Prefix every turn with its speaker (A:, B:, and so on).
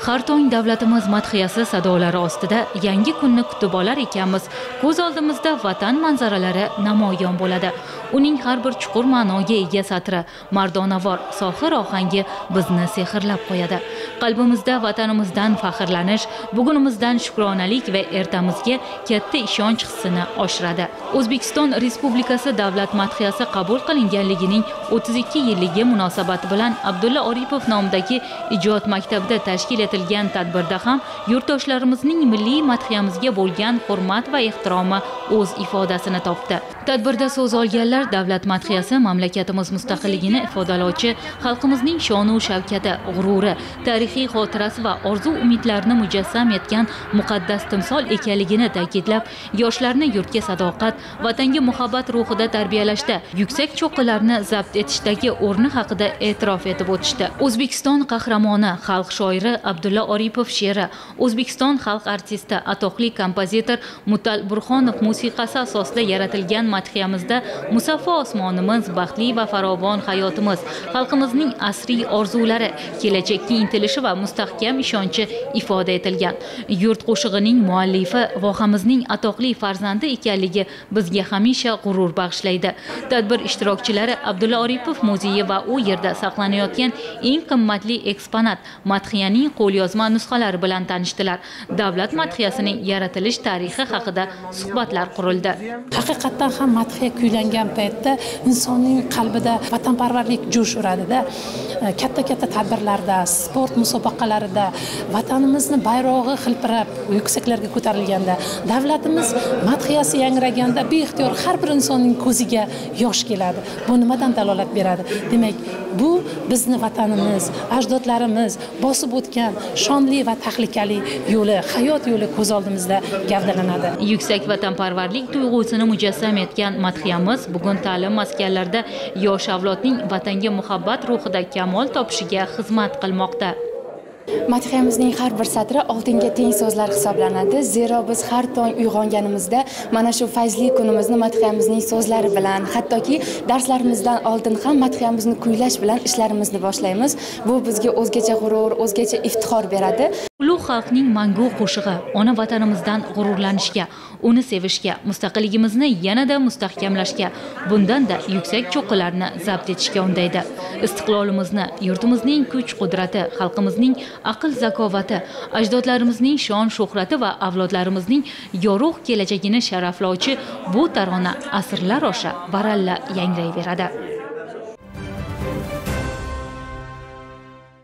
A: Har tong davlatimiz madhiyasi sadolari ostida yangi kunni kutib olar ekanmiz. Ko'z oldimizda vatan manzaralari namoyon bo'ladi. Uning har bir chuqur ma'noga ega satri, mardonavor, sohir ohangi bizni sehrlab qo'yadi. Qalbimizda vatanimizdan faxrlanish, bugunimizdan shukronalik va ertamizga katta ishonch hissini oshiradi. O'zbekiston Respublikasi davlat madhiyasi qabul qilinganligining 32 yilligi munosabati bilan Abdulla Oripov nomidagi ijod maktabida tashkil etilgan tadbirda ham yurtdoshlarimizning milliy madhiyamizga bo'lgan hurmat va ehtiromi o'z ifodasini topdi. Tadbirda so'z olganlar davlat madhiyasi mamlakatimiz mustaqilligini ifodalovchi, xalqimizning shonu shavkati, g'ururi, tarixiy xotirasi va orzu-umidlarini mujassam etgan muqaddas timsol ekanligini ta'kidlab, yoshlarni yurtga sadoqat, vatanga muhabbat ruhida tarbiyalashda yuksak cho'qqilarni zabt etishdagi o'rni haqida e'tirof etib o'tishdi. O'zbekiston qahramoni, xalq shoiri Abdulla Oripov she'ri, O'zbekiston xalq artisti, atoqli kompozitor Mutal Burxonov musiqasi asosida yaratilgan madhiyamizda musaffo osmonimiz, baxtli va farovon hayotimiz, xalqimizning asriy orzulari, kelajakka intilishi va mustahkam ishonchi ifoda etilgan. Yurt qo'shig'ining muallifi vohamizning atoqli farzandi ekanligi bizga hamisha g'urur bag'ishlaydi. Tadbir ishtirokchilari Abdulla Oripov muzeyi va u yerda saqlanayotgan eng qimmatli eksponat madhiyaning qo'lyozma nusxalari bilan tanishdilar. Davlat madhiyasining yaratilish tarixi haqida suhbatlar qurildi.
B: Haqiqatdan ham madhiya kuylangan paytda insonning qalbida vatanparvarlik jo'sh uradida. Katta tadbirlarda, sport musobaqalarida vatanimizni bayrog'i hilpirab yuksaklarga ko'tarilganda, davlatimiz madhiyasi yangraganda beixtiyor har bir insonning ko'ziga yosh keladi. Bu nimadan dalolat beradi? Demak, bu bizni vatanimiz, ajdodlarimiz bosib o'tgan shonli va tahlikali yo'li, hayot yo'li ko'z oldimizda gavdalanadi.
A: Yuksak vatanparvarlik tuyg'usini mujassam etgan madhiyamiz bugun ta'lim maskanlarida yosh avlodning vatanga muhabbat ruhida kamol topishiga xizmat qilmoqda.
C: Madhiyamizning har bir satri oltinga teng so'zlar hisoblanadi. Zero biz har tong uyg'onganimizda mana shu fayzli kunimizni madhiyamizning so'zlari bilan, hattoki darslarimizdan oldin ham madhiyamizni kuylash bilan ishlarimizni boshlaymiz. Bu bizga o'zgacha g'urur, o'zgacha iftixor beradi.
A: Ulug' xalqning mangu qo'shig'i ona vatanimizdan g'ururlanishga, uni sevishga, mustaqilligimizni yanada mustahkamlashga, bundan-da yuksak cho'qqilarni zabt etishga undaydi. Istiqlolimizni, yurtimizning kuch-qudrati, xalqimizning aql zakovati, ajdodlarimizning shon shuhrati va avlodlarimizning yorug' kelajagini sharaflovchi bu tarona asrlar osha baralla yangrayveradi.